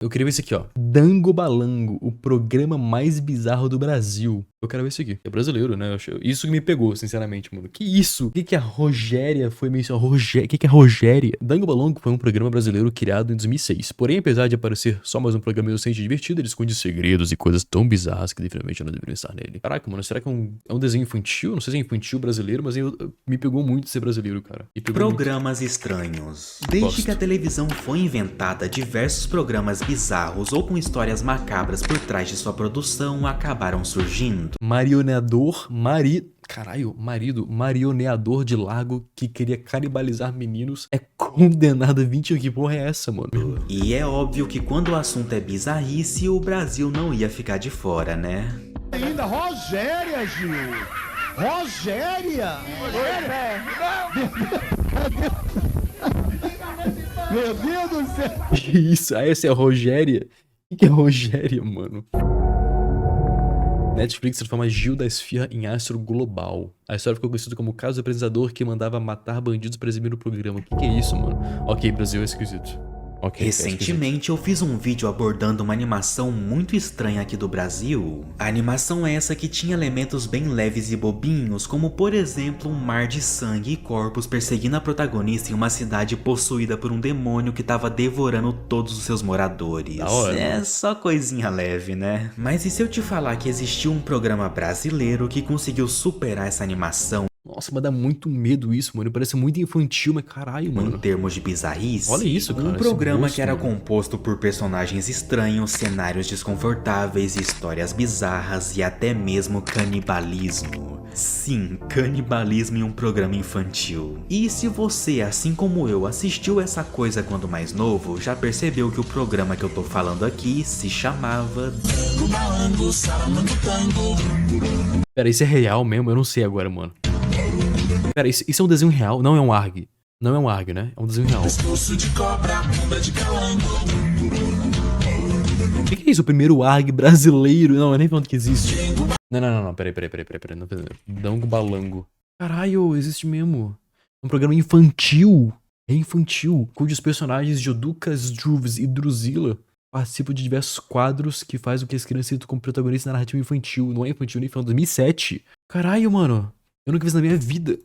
Eu queria ver isso aqui, ó. Dangobalango, o programa mais bizarro do Brasil. Eu quero ver isso aqui. É brasileiro, né? Isso que me pegou, sinceramente, mano. Que isso? O que que a Rogéria foi mencionada? O que que é Rogéria? Dangobalango foi um programa brasileiro criado em 2006. Porém, apesar de aparecer só mais um programa inocente e divertido, ele esconde segredos e coisas tão bizarras que definitivamente não deveriam estar nele. Caraca, mano, será que é um desenho infantil? Não sei se é infantil brasileiro, mas me pegou muito ser brasileiro, cara. Programas estranhos. Desde que a televisão foi inventada, diversos programas bizarros ou com histórias macabras por trás de sua produção acabaram surgindo. Marioneador de lago que queria canibalizar meninos é condenado a 20 anos. Que porra é essa, mano? E é óbvio que quando o assunto é bizarrice, o Brasil não ia ficar de fora, né? Ainda Rogéria, Gil! Rogéria! Meu Deus do céu! Que isso? Ah, essa é a Rogéria? O que é Rogéria, mano? Netflix transforma Gil da Esfirra em astro global. A história ficou conhecida como o caso do apresentador que mandava matar bandidos para exibir no programa. O que é isso, mano? Ok, Brasil é esquisito. Okay, recentemente eu fiz um vídeo abordando uma animação muito estranha aqui do Brasil. A animação é essa que tinha elementos bem leves e bobinhos, como por exemplo um mar de sangue e corpos perseguindo a protagonista em uma cidade possuída por um demônio que tava devorando todos os seus moradores. É só coisinha leve, né? Mas e se eu te falar que existiu um programa brasileiro que conseguiu superar essa animação? Nossa, mas dá muito medo isso, mano. Parece muito infantil, mas caralho, mano. Em termos de bizarrice, olha isso, cara. Um programa que era composto por personagens estranhos, cenários desconfortáveis, histórias bizarras e até mesmo canibalismo. Sim, canibalismo em um programa infantil. E se você, assim como eu, assistiu essa coisa quando mais novo, já percebeu que o programa que eu tô falando aqui se chamava Dangobalango, Salamango. Pera, isso é real mesmo? Eu não sei agora, mano. Pera, isso é um desenho real? Não é um ARG. Não é um ARG, né? É um desenho real. O que é isso? O primeiro ARG brasileiro? Não, eu nem falando que existe. Não. Peraí. Não, Dangobalango. Caralho, existe mesmo. Um programa infantil. É infantil. Cujos personagens Joduca, Struves e Druzilla participam de diversos quadros que faz o que as crianças citam como protagonista na narrativa infantil. Não é infantil nem falando 2007. Caralho, mano. Eu nunca vi isso na minha vida.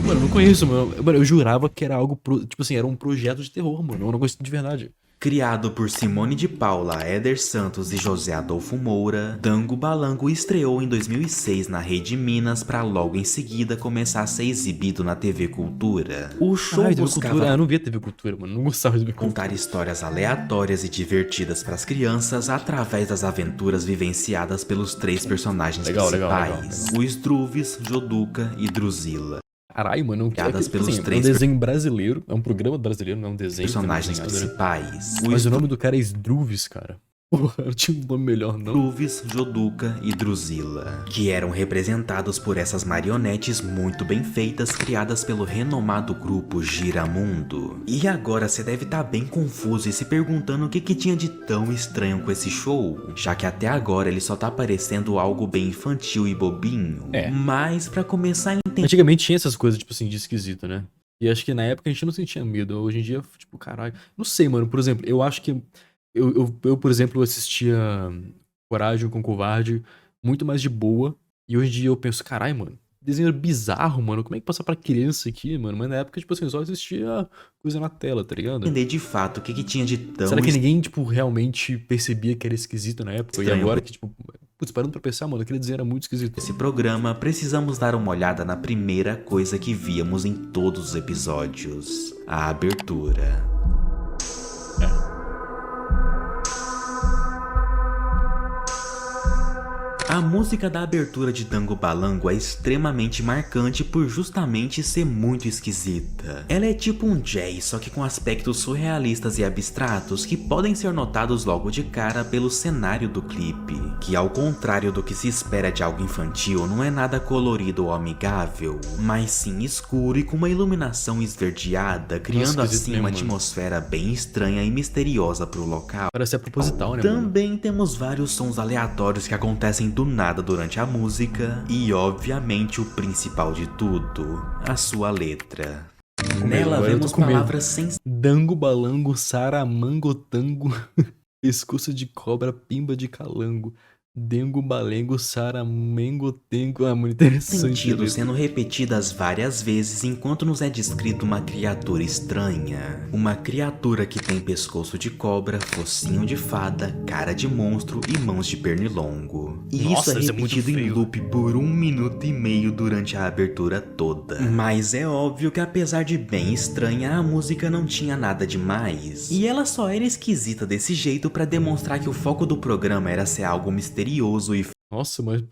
Mano, eu não conheço, mano. Eu jurava que era algo, tipo assim, era um projeto de terror, mano. Eu não gosto de verdade. Criado por Simone de Paula, Éder Santos e José Adolfo Moura, Dangobalango estreou em 2006 na Rede Minas para logo em seguida começar a ser exibido na TV Cultura. O show buscava eu não via TV Cultura, mano. Não gostava de ver contar histórias aleatórias e divertidas para as crianças através das aventuras vivenciadas pelos três personagens principais: o Struves, Joduca e Druzilla. Caralho, mano, pelos assim, três é um desenho brasileiro, é um programa brasileiro, não é um desenho. Personagens principais. Mas o nome do cara é Struves, cara. Porra, eu tinha um nome melhor, não. Struves, Joduca e Druzilla, que eram representados por essas marionetes muito bem feitas, criadas pelo renomado grupo Giramundo. E agora você deve estar bem confuso e se perguntando o que tinha de tão estranho com esse show, já que até agora ele só tá parecendo algo bem infantil e bobinho. Mas pra começar a entender... Antigamente tinha essas coisas, tipo assim, de esquisito, né? E acho que na época a gente não sentia medo. Hoje em dia, tipo, caralho... Não sei, mano, por exemplo, eu acho que... Eu, por exemplo, assistia Coragem com Covarde muito mais de boa. E hoje em dia eu penso, caralho, mano, desenho bizarro, mano. Como é que passa pra criança aqui, mano? Mas na época, tipo assim, eu só assistia coisa na tela, tá ligado? Entender de fato o que tinha de tão... Será que ninguém, tipo, realmente percebia que era esquisito na época? Estranho. E agora que, tipo... Putz, parando pra pensar, mano, aquele desenho era muito esquisito. Esse programa, precisamos dar uma olhada na primeira coisa que víamos em todos os episódios. A abertura. A música da abertura de Dangobalango é extremamente marcante por justamente ser muito esquisita. Ela é tipo um jazz, só que com aspectos surrealistas e abstratos que podem ser notados logo de cara pelo cenário do clipe, que ao contrário do que se espera de algo infantil, não é nada colorido ou amigável, mas sim escuro e com uma iluminação esverdeada, criando assim uma atmosfera bem estranha e misteriosa pro local. Parece proposital, né, Também temos vários sons aleatórios que acontecem do nada durante a música e, obviamente, o principal de tudo, a sua letra. com medo, Nela agora eu tô vemos com medo. palavras sem Dango, balango, saramangotango, pescoço de cobra, pimba de calango. Dengo, balengo, saramengo, tengo. Ah, muito interessante. sentido Beleza. sendo repetidas várias vezes enquanto nos é descrito uma criatura estranha. Uma criatura que tem pescoço de cobra, focinho de fada, cara de monstro e mãos de pernilongo. E Nossa, isso é isso é muito repetido em feio. loop por 1 minuto e meio durante a abertura toda. Mas é óbvio que apesar de bem estranha, a música não tinha nada demais. E ela só era esquisita desse jeito pra demonstrar que o foco do programa era ser algo misterioso e Nossa, mas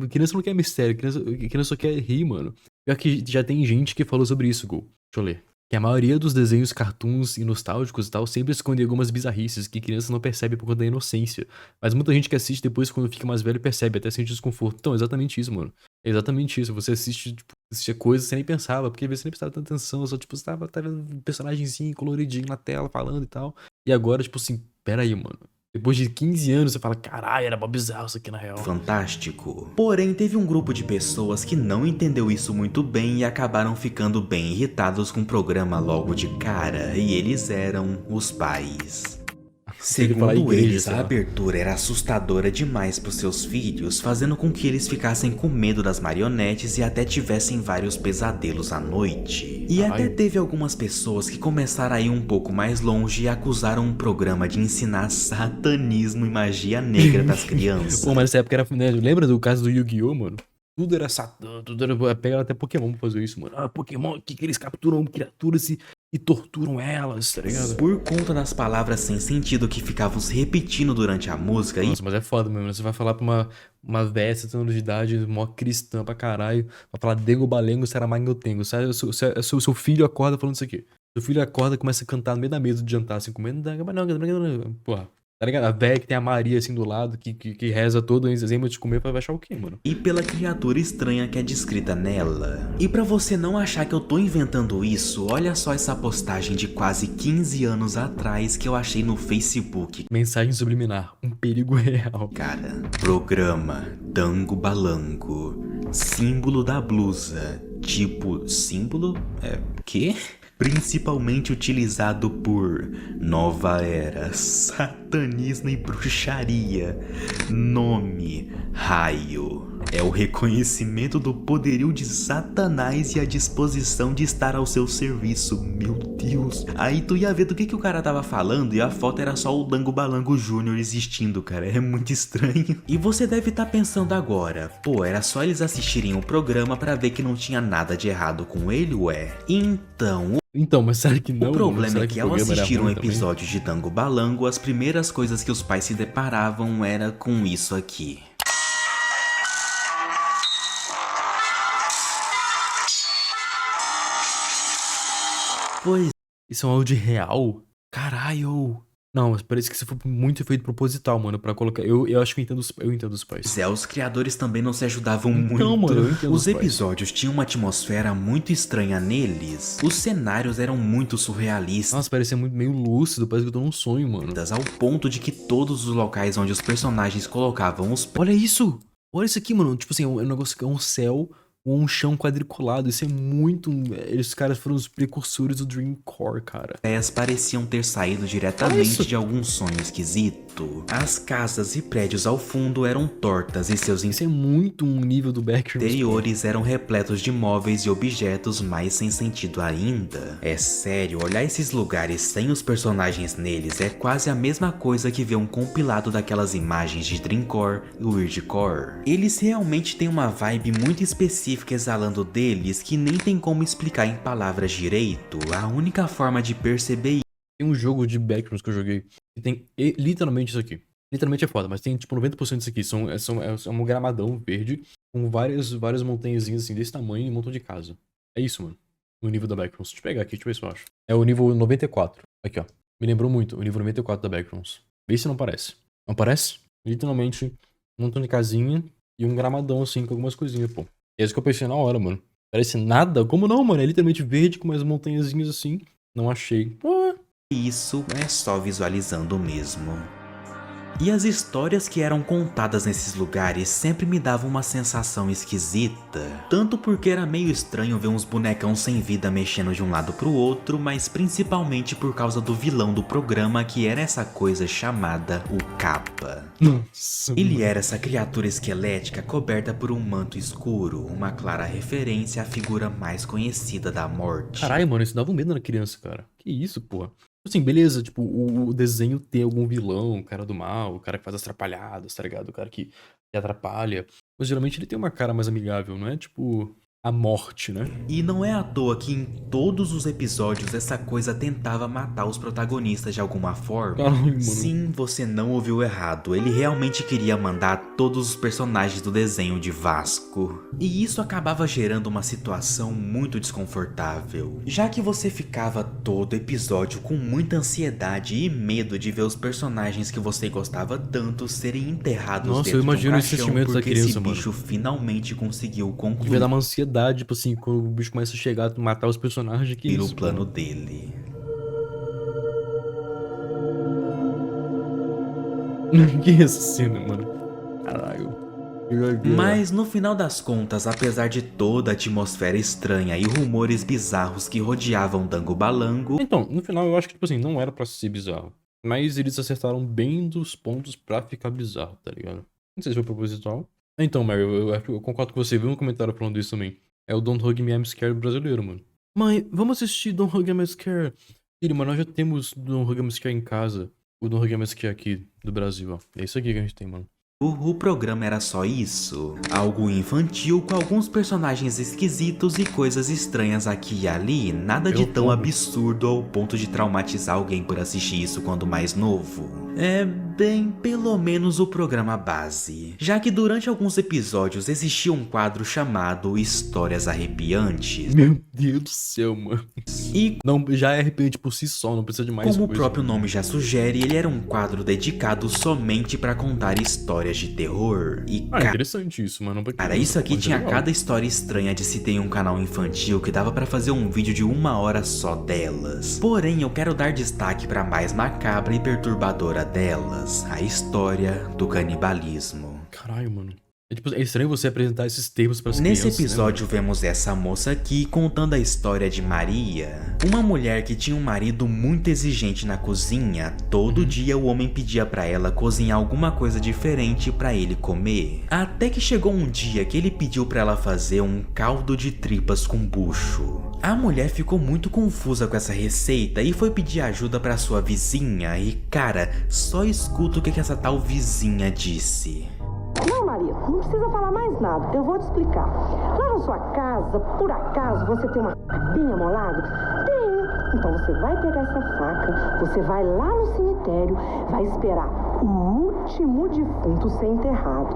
criança não quer mistério, criança só quer rir, mano. Pior que já tem gente que falou sobre isso, Gol. Deixa eu ler. Que a maioria dos desenhos cartoons e nostálgicos e tal sempre esconde algumas bizarrices que criança não percebe por conta da inocência. Mas muita gente que assiste depois, quando fica mais velho, percebe, até sente desconforto. Então, é exatamente isso, mano. É exatamente isso. Você assiste, tipo, assistia coisas que você nem pensava, porque às vezes você nem prestava tanta atenção, só, tipo, você tava vendo um personagemzinho coloridinho na tela, falando e tal. E agora, tipo assim, pera aí, mano. Depois de 15 anos, você fala, caralho, era mó bizarro isso aqui na real. fantástico. Porém, teve um grupo de pessoas que não entendeu isso muito bem e acabaram ficando bem irritados com o programa logo de cara, e eles eram os pais. Ele fala Segundo igreja, eles, sei a lá. abertura era assustadora demais para os seus filhos, fazendo com que eles ficassem com medo das marionetes e até tivessem vários pesadelos à noite. E Ai. até teve algumas pessoas que começaram a ir um pouco mais longe e acusaram o programa de ensinar satanismo e magia negra das crianças. Pô, mas nessa época era. Né, lembra do caso do Yu-Gi-Oh, mano? Tudo era Satã, tudo era. Pega até Pokémon pra fazer isso, mano. Ah, Pokémon, que eles capturam criaturas e torturam elas, tá ligado? Por conta das palavras sem sentido que ficavam se repetindo durante a música, Nossa, mas é foda mesmo. Você vai falar pra uma véia de 7 anos de idade, mó cristã pra caralho, vai falar Dengo Balengo, Saramangotengo. Seu filho acorda falando isso aqui. Seu filho acorda e começa a cantar no meio da mesa de jantar, assim, comendo. Porra. Tá ligado? A véia que tem a Maria assim do lado, que reza todo antes de comer, vai achar o quê, mano? e pela criatura estranha que é descrita nela. E pra você não achar que eu tô inventando isso, olha só essa postagem de quase 15 anos atrás que eu achei no Facebook. Mensagem subliminar, um perigo real. Cara, programa Dango Balango, símbolo da blusa, tipo, símbolo? Quê? Principalmente utilizado por Nova Era, Satanismo e Bruxaria. Nome, Raio. É o reconhecimento do poderio de Satanás e a disposição de estar ao seu serviço. Meu Deus. Aí tu ia ver do que o cara tava falando e a foto era só o Dango Balango Júnior existindo, cara. É muito estranho. E você deve estar pensando agora, pô, era só eles assistirem o programa pra ver que não tinha nada de errado com ele, ué? Então, mas será que não? O problema Será é que o ao programa era assistir um ruim também? episódio de Dango Balango, as primeiras coisas que os pais se deparavam era com isso aqui. Pois Isso é um áudio real? Caralho! Não, mas parece que isso foi muito feito proposital, mano, pra colocar. Eu acho que eu entendo os pais. os criadores também não se ajudavam Então, muito. mano, eu entendo Os os pais. episódios tinham uma atmosfera muito estranha neles. Os cenários eram muito surrealistas. Nossa, parecia muito meio lúcido, parece que eu tô num sonho, mano. Ao ponto de que todos os locais onde os personagens colocavam os pés Olha isso! Olha isso aqui, mano. Tipo assim, é um negócio que é um céu ou um chão quadriculado. Isso é muito. Esses caras foram os precursores do Dreamcore, cara. pareciam ter saído Olha diretamente isso. de algum sonho esquisito. As casas e prédios ao fundo eram tortas e seus Isso é muito um nível do Backrooms. interiores eram repletos de móveis e objetos mais sem sentido ainda. É sério, olhar esses lugares sem os personagens neles é quase a mesma coisa que ver um compilado daquelas imagens de Dreamcore e Weirdcore. Eles realmente têm uma vibe muito específica exalando deles que nem tem como explicar em palavras direito. A única forma de perceber Tem um jogo de Backrooms que eu joguei que tem literalmente isso aqui. Literalmente é foda, mas tem tipo 90% disso aqui. É um gramadão verde com várias montanhazinhas assim desse tamanho e um montão de casa. É isso, mano. O nível da Backrooms. Deixa eu pegar aqui, deixa eu ver se eu acho. É o nível 94. Aqui, ó. Me lembrou muito o nível 94 da Backrooms. Vê se não parece. Não parece? Literalmente um montão de casinha e um gramadão assim com algumas coisinhas, pô. É isso que eu pensei na hora, mano. Parece nada? Como não, mano? É literalmente verde com umas montanhazinhas assim. Não achei. Pô. isso é só visualizando mesmo. E as histórias que eram contadas nesses lugares sempre me davam uma sensação esquisita. Tanto porque era meio estranho ver uns bonecão sem vida mexendo de um lado pro outro, mas principalmente por causa do vilão do programa, que era essa coisa chamada o Kappa. Nossa, Ele era essa criatura esquelética coberta por um manto escuro, uma clara referência à figura mais conhecida da morte. Caralho, mano, isso dava um medo na criança, cara. Que isso, porra. Assim, beleza, tipo, o desenho tem algum vilão, o cara do mal, o cara que faz as atrapalhadas, tá ligado? O cara que atrapalha. Mas geralmente ele tem uma cara mais amigável, não é tipo a morte, né? E não é à toa que em todos os episódios essa coisa tentava matar os protagonistas de alguma forma. Caralho, mano. Sim, você não ouviu errado. Ele realmente queria mandar todos os personagens do desenho de Vasco. E isso acabava gerando uma situação muito desconfortável, já que você ficava todo episódio com muita ansiedade e medo de ver os personagens que você gostava tanto serem enterrados Nossa, dentro eu imagino de um esse caixão sentimento da porque criança, esse mano. bicho finalmente conseguiu concluir. Devia dar uma ansiedade, tipo assim, quando o bicho começa a chegar, matar os personagens, que Vira isso, o plano mano. dele. Que essa cena, mano. Caralho. Mas no final das contas, apesar de toda a atmosfera estranha e rumores bizarros que rodeavam Dango Balango, Então, no final eu acho que, tipo assim, não era pra ser bizarro. Mas eles acertaram bem dos pontos pra ficar bizarro, tá ligado? Não sei se foi proposital. Então, Mary, eu concordo com você. Vi um comentário falando isso também. É o Don't Hug Me I'm Scared brasileiro, mano. Mãe, vamos assistir Don't Hug Me I'm Scared. Filho, mas nós já temos Don't Hug Me I'm Scared em casa. O Don't Hug Me I'm Scared aqui do Brasil, ó. É isso aqui que a gente tem, mano. o programa era só isso. Algo infantil com alguns personagens esquisitos e coisas estranhas aqui e ali. Nada de tão absurdo ao ponto de traumatizar alguém por assistir isso quando mais novo. É bem, pelo menos o programa base. Já que durante alguns episódios existia um quadro chamado Histórias Arrepiantes. Meu Deus do céu, mano. E Não, já é arrepiante por si só, não precisa de mais como o coisa. próprio nome já sugere, ele era um quadro dedicado somente pra contar histórias de terror. E Ah, interessante isso, mano. cara, isso aqui Mas é tinha legal. cada história estranha de se ter em um canal infantil que dava pra fazer um vídeo de 1 hora só delas. Porém, eu quero dar destaque pra mais macabra e perturbadora delas, a história do canibalismo. Caralho, mano. É, tipo, é estranho você apresentar esses termos pras Nesse crianças, episódio vemos essa moça aqui contando a história de Maria, uma mulher que tinha um marido muito exigente na cozinha. Todo dia o homem pedia pra ela cozinhar alguma coisa diferente pra ele comer. Até que chegou um dia que ele pediu pra ela fazer um caldo de tripas com bucho. A mulher ficou muito confusa com essa receita e foi pedir ajuda pra sua vizinha. E cara, só escuta o que essa tal vizinha disse. Não, Maria, não precisa falar mais nada. Eu vou te explicar. Lá na sua casa, por acaso, você tem uma faca bem amolada? Tem. Então você vai pegar essa faca, você vai lá no cemitério, vai esperar o último defunto ser enterrado.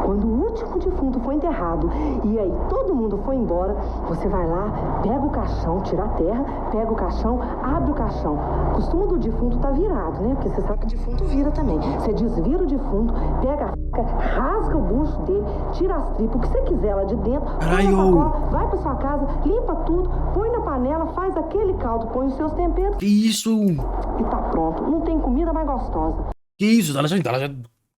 Quando o último defunto for enterrado e aí todo mundo foi embora, você vai lá, pega o caixão, tira a terra, pega o caixão, abre o caixão. O costume do defunto tá virado, né? Porque você sabe que o defunto vira também. Você desvira o defunto, pega a faca, rasga o bucho dele, tira as tripas, o que você quiser lá de dentro, põe na sacola, vai pra sua casa, limpa tudo, põe na panela, faz aquele caldo, põe os seus temperos Que isso? e tá pronto. Não tem comida mais gostosa. Que isso? Ela já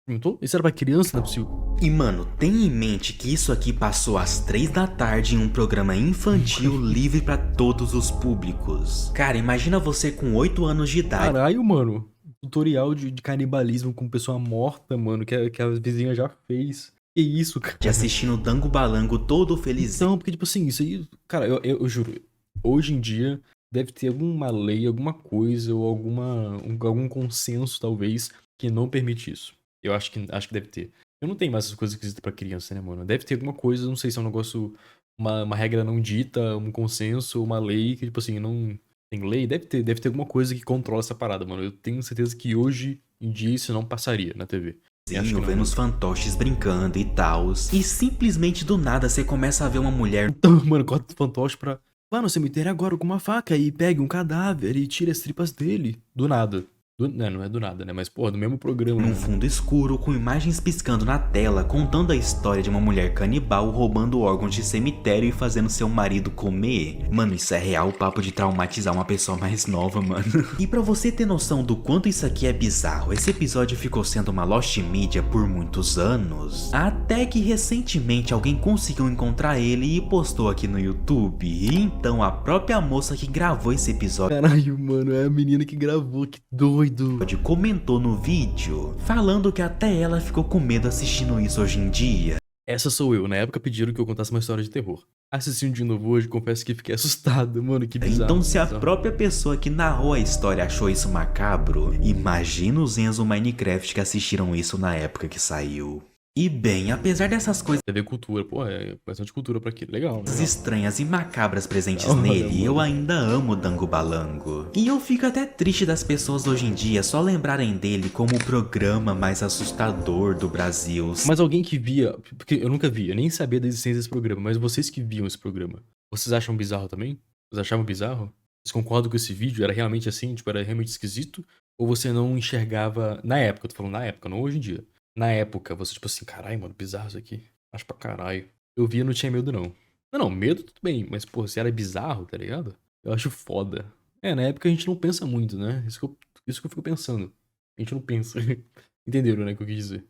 perguntou? Isso era pra criança, não é possível. E mano, tenha em mente que isso aqui passou às 3 da tarde em um programa infantil livre pra todos os públicos. Cara, imagina você com 8 anos de idade. Caralho, mano. Tutorial de canibalismo com pessoa morta, mano, que a vizinha já fez. Que isso, cara? Assistindo Dango Balango todo feliz. Então, porque, tipo assim, isso aí... Cara, eu juro, hoje em dia deve ter alguma lei, alguma coisa, ou algum consenso, talvez, que não permite isso. Eu acho que deve ter. Eu não tenho mais essas coisas esquisitas pra criança, né, mano? Deve ter alguma coisa, não sei se é um negócio, uma regra não dita, um consenso, uma lei que, tipo assim, não tem lei. Deve ter alguma coisa que controla essa parada, mano. Eu tenho certeza que hoje em dia isso não passaria na TV. Acho que não, Vendo os fantoches brincando e tal. E simplesmente do nada você começa a ver uma mulher. Então, mano, corta o fantoche pra... Vá no cemitério agora com uma faca e pegue um cadáver e tire as tripas dele. Do nada. Não é do nada, né? Mas, porra, do mesmo programa. Num fundo escuro, com imagens piscando na tela, contando a história de uma mulher canibal roubando órgãos de cemitério e fazendo seu marido comer. Mano, isso é real papo de traumatizar uma pessoa mais nova, mano. E pra você ter noção do quanto isso aqui é bizarro, esse episódio ficou sendo uma lost media por muitos anos. Até que recentemente alguém conseguiu encontrar ele e postou aqui no YouTube. E então a própria moça que gravou esse episódio... Caralho, mano, é a menina que gravou, que doido. comentou no vídeo, falando que até ela ficou com medo assistindo isso hoje em dia. Essa sou eu. Na época pediram que eu contasse uma história de terror. Assistindo de novo hoje, confesso que fiquei assustado, mano, que bizarro. Então se a própria pessoa que narrou a história achou isso macabro, imagina os Enzo Minecraft que assistiram isso na época que saiu. E bem, apesar dessas coisas TV Cultura, pô, é bastante cultura pra aquilo. Legal, legal. estranhas e macabras presentes Olha, nele, mano. eu ainda amo Dango Balango. E eu fico até triste das pessoas hoje em dia só lembrarem dele como o programa mais assustador do Brasil. Mas alguém que via, porque eu nunca vi, eu nem sabia da existência desse programa, mas vocês que viam esse programa, vocês acham bizarro também? Vocês achavam bizarro? Vocês concordam que esse vídeo era realmente assim, tipo, era realmente esquisito? Ou você não enxergava, na época, eu tô falando na época, não hoje em dia. Na época, você tipo assim, caralho, mano, bizarro isso aqui. Acho pra caralho. Eu via e não tinha medo, não. Não, medo tudo bem, mas, pô, se era bizarro, tá ligado? Eu acho foda. Na época a gente não pensa muito, né? Isso que eu fico pensando. A gente não pensa. Entenderam, né, o que eu quis dizer?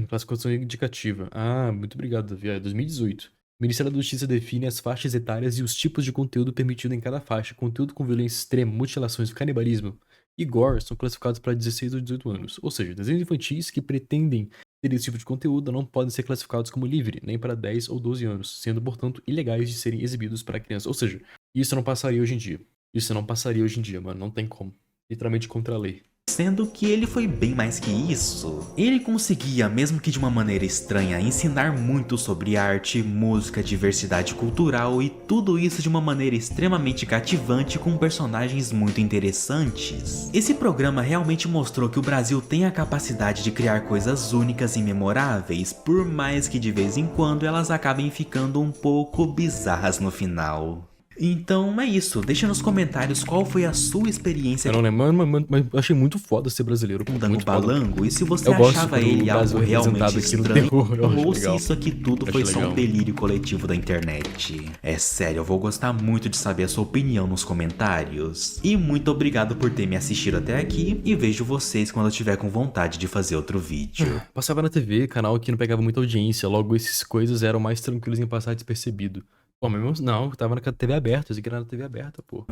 Classificação indicativa. Ah, muito obrigado, Davi. É 2018. O Ministério da Justiça define as faixas etárias e os tipos de conteúdo permitido em cada faixa. Conteúdo com violência extrema, mutilações, canibalismo e gore são classificados para 16 ou 18 anos. Ou seja, desenhos infantis que pretendem ter esse tipo de conteúdo não podem ser classificados como livre, nem para 10 ou 12 anos, sendo, portanto, ilegais de serem exibidos para crianças. Ou seja, isso não passaria hoje em dia. Isso não passaria hoje em dia, mano. Não tem como. Literalmente contra a lei. Sendo que ele foi bem mais que isso. Ele conseguia, mesmo que de uma maneira estranha, ensinar muito sobre arte, música, diversidade cultural e tudo isso de uma maneira extremamente cativante com personagens muito interessantes. Esse programa realmente mostrou que o Brasil tem a capacidade de criar coisas únicas e memoráveis, por mais que de vez em quando elas acabem ficando um pouco bizarras no final. Então é isso, deixa nos comentários qual foi a sua experiência Eu não lembro, mas eu achei muito foda ser brasileiro. com Dango Muito foda. Balango e se você Eu gosto achava quando ele o algo Brasil é realmente representado aqui no estranho terror, eu acho ou se legal. isso aqui tudo Acho foi só legal. um delírio coletivo da internet. É sério, eu vou gostar muito de saber a sua opinião nos comentários. E muito obrigado por ter me assistido até aqui e vejo vocês quando eu tiver com vontade de fazer outro vídeo. Passava na TV, canal que não pegava muita audiência, logo essas coisas eram mais tranquilos em passar despercebido. Pô, mas não, tava na TV aberta, isso aqui era na TV aberta, pô.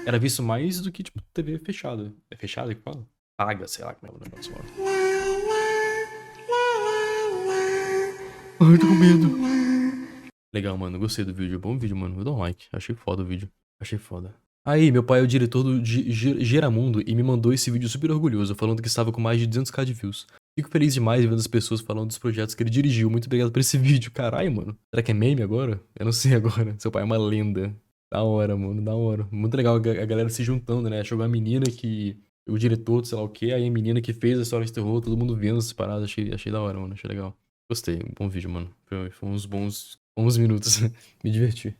Era visto mais do que, tipo, TV fechada. É fechada que fala? Paga, sei lá como é o negócio. Ai, tô com medo. Legal, mano, gostei do vídeo. Bom vídeo, mano. Vou dar um like. Achei foda o vídeo. Achei foda. Aí, meu pai é o diretor do Geramundo e me mandou esse vídeo super orgulhoso, falando que estava com mais de 200k de views. Fico feliz demais vendo as pessoas falando dos projetos que ele dirigiu. Muito obrigado por esse vídeo. Caralho, mano. Será que é meme agora? Eu não sei agora. Seu pai é uma lenda. Da hora, mano. Da hora. Muito legal a galera se juntando, né? Chegou a menina que... O diretor, sei lá o quê. Aí a menina que fez a história de terror. Todo mundo vendo essas paradas. Achei da hora, mano. Achei legal. Gostei. Bom vídeo, mano. Foi uns bons minutos. Me diverti.